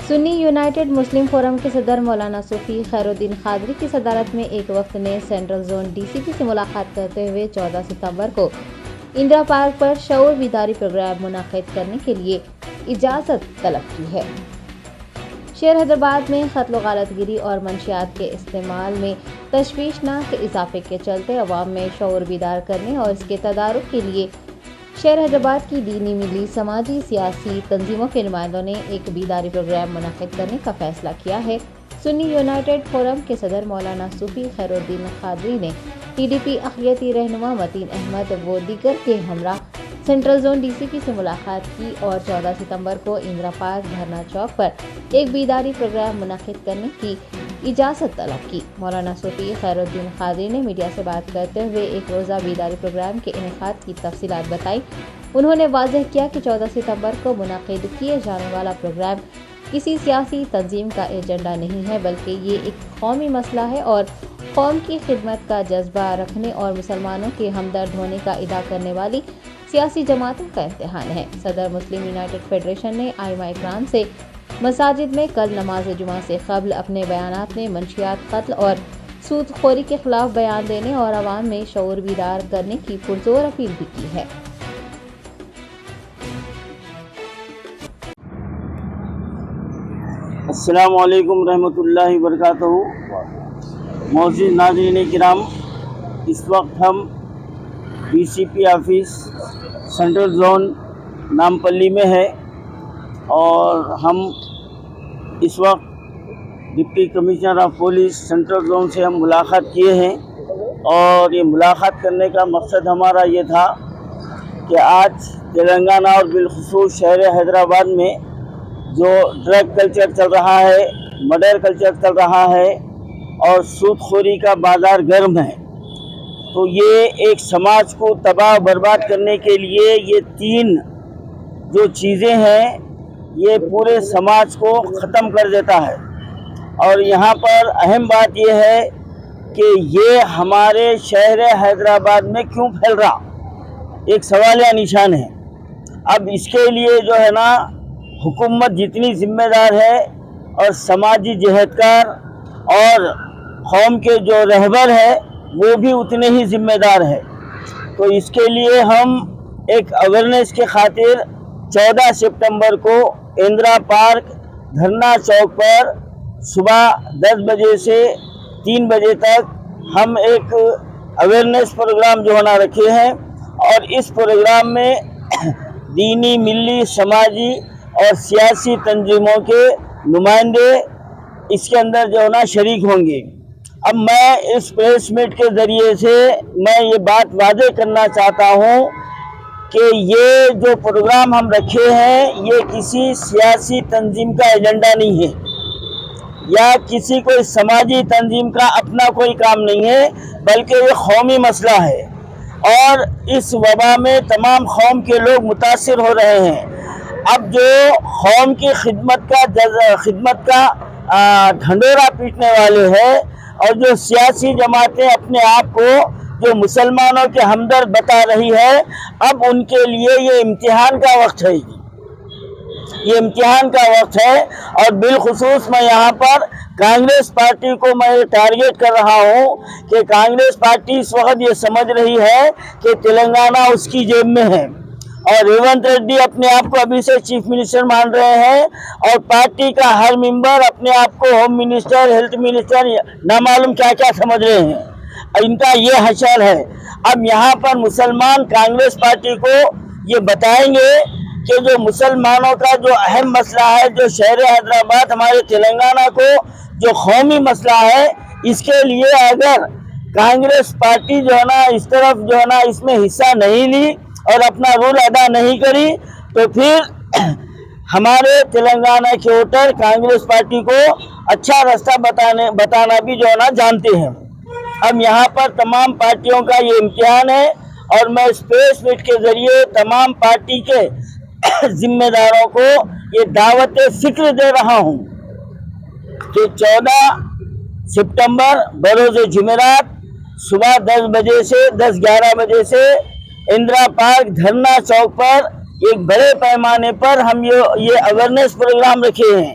سنی United مسلم forum کے صدر مولانا صوفی خیرالدین قادری کی صدارت میں ایک وفد نے سینٹرل زون ڈی سی پی سے ملاقات کرتے ہوئے 14 ستمبر کو اندرا پارک پر شعور بیداری پروگرام منعقد کرنے کے لیے اجازت طلب کی ہے۔ شہر حیدرآباد میں قتل و غارت گری اور منشیات کے استعمال میں تشویشناک اضافے کے چلتے عوام میں شعور بیدار کرنے اور اس کے تدارک کے لیے شہر حیدرآباد کی دینی، ملی، سماجی، سیاسی تنظیموں کے نمائندوں نے ایک بیداری پروگرام منعقد کرنے کا فیصلہ کیا ہے۔ سنی یونائٹڈ فورم کے صدر مولانا صوفی خیرالدین قادری نے TDP اقلیتی رہنما متین احمد و دیگر کے ہمراہ سینٹرل زون ڈی سی پی سے ملاقات کی اور 14 ستمبر کو اندرا پارک دھرنا چوک پر ایک بیداری پروگرام منعقد کرنے کی اجازت طلب کی۔ مولانا صوفی خیرالدین قادری نے میڈیا سے بات کرتے ہوئے ایک روزہ بیداری پروگرام کے انعقاد کی تفصیلات بتائی۔ انہوں نے واضح کیا کہ 14 ستمبر کو منعقد کیے جانے والا پروگرام کسی سیاسی تنظیم کا ایجنڈا نہیں ہے، بلکہ یہ ایک قومی مسئلہ ہے اور قوم کی خدمت کا جذبہ رکھنے اور مسلمانوں کے ہمدرد ہونے کا ادا کرنے والی سیاسی جماعتوں کا امتحان ہے۔ صدر مسلم یونائٹڈ فیڈریشن نے ائمہ اکرام سے مساجد میں کل نماز جمعہ سے قبل اپنے بیانات میں منشیات، قتل اور سود خوری کے خلاف بیان دینے اور عوام میں شعور بیدار کرنے کی پرزور اپیل بھی کی ہے۔ السلام علیکم رحمۃ اللہ وبرکاتہ۔ معزز ناظرین کرام، اس وقت ہم DCP office central zone Nampally میں ہے اور ہم اس وقت deputy commissioner of police central zone سے ہم ملاقات کیے ہیں اور یہ ملاقات کرنے کا مقصد ہمارا یہ تھا کہ آج تلنگانہ اور بالخصوص شہر حیدرآباد میں جو ڈرگ کلچر چل رہا ہے، مرڈر کلچر چل رہا ہے اور سود خوری کا بازار گرم ہے، تو یہ ایک سماج کو تباہ برباد کرنے کے لیے یہ تین جو چیزیں ہیں یہ پورے سماج کو ختم کر دیتا ہے۔ اور یہاں پر اہم بات یہ ہے کہ یہ ہمارے شہر حیدرآباد میں کیوں پھیل رہا، ایک سوالیہ نشان ہے۔ اب اس کے لیے جو ہے نا حکومت جتنی ذمہ دار ہے اور سماجی جہدکار اور قوم کے جو رہبر ہے وہ بھی اتنے ہی ذمہ دار ہے۔ تو اس کے لیے ہم ایک اویئرنیس کے خاطر 14 سپتمبر کو اندرا پارک دھرنا چوک پر صبح 10 بجے سے 3 بجے تک ہم ایک اویئرنیس پروگرام جو ہونا رکھے ہیں اور اس پروگرام میں دینی، ملی، سماجی اور سیاسی تنظیموں کے نمائندے اس کے اندر جو ہے نا شریک ہوں گے۔ اب میں اس پریس میٹ کے ذریعے سے میں یہ بات واضح کرنا چاہتا ہوں کہ یہ جو پروگرام ہم رکھے ہیں یہ کسی سیاسی تنظیم کا ایجنڈا نہیں ہے یا کسی کوئی سماجی تنظیم کا اپنا کوئی کام نہیں ہے، بلکہ یہ قومی مسئلہ ہے اور اس وبا میں تمام قوم کے لوگ متاثر ہو رہے ہیں۔ اب جو قوم کی خدمت کا ڈھنڈورا پیٹنے والے ہیں اور جو سیاسی جماعتیں اپنے آپ کو جو مسلمانوں کے ہمدرد بتا رہی ہے، اب ان کے لیے یہ امتحان کا وقت ہے، یہ امتحان کا وقت ہے۔ اور بالخصوص میں یہاں پر کانگریس پارٹی کو میں ٹارگیٹ کر رہا ہوں کہ کانگریس پارٹی اس وقت یہ سمجھ رہی ہے کہ تلنگانہ اس کی جیب میں ہے اور ریونت ریڈی اپنے آپ کو ابھی سے چیف منسٹر مان رہے ہیں اور پارٹی کا ہر ممبر اپنے آپ کو ہوم منسٹر، ہیلتھ منسٹر، نہ معلوم کیا کیا سمجھ رہے ہیں، ان کا یہ حشر ہے۔ اب یہاں پر مسلمان کانگریس پارٹی کو یہ بتائیں گے کہ جو مسلمانوں کا جو اہم مسئلہ ہے، جو شہر حیدرآباد ہمارے تلنگانہ کو جو قومی مسئلہ ہے، اس کے لیے اگر کانگریس پارٹی جو ہے نا اس طرف جو ہے نا اس میں حصہ نہیں لی اور اپنا رول ادا نہیں کری تو پھر ہمارے تلنگانہ کے ووٹر کانگریس پارٹی کو اچھا راستہ بتانا بھی جو ہے نا جانتے ہیں۔ اب یہاں پر تمام پارٹیوں کا یہ امتحان ہے اور میں اس پریس میٹ کے ذریعے تمام پارٹی کے ذمہ داروں کو یہ دعوت فکر دے رہا ہوں کہ 14 سپتمبر بروز جمعرات صبح 10 بجے سے 10-11 بجے سے اندرا پارک دھرنا چوک پر ایک بڑے پیمانے پر ہم یہ اویئرنیس پروگرام رکھے ہیں۔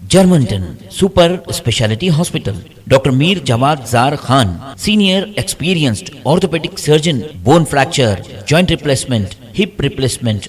Germantown Super Speciality Hospital. Dr. Mir Jawad Zar Khan, Senior Experienced Orthopedic Surgeon, Bone Fracture, Joint Replacement, Hip Replacement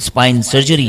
Spine Surgery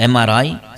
MRI,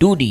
2D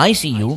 ICU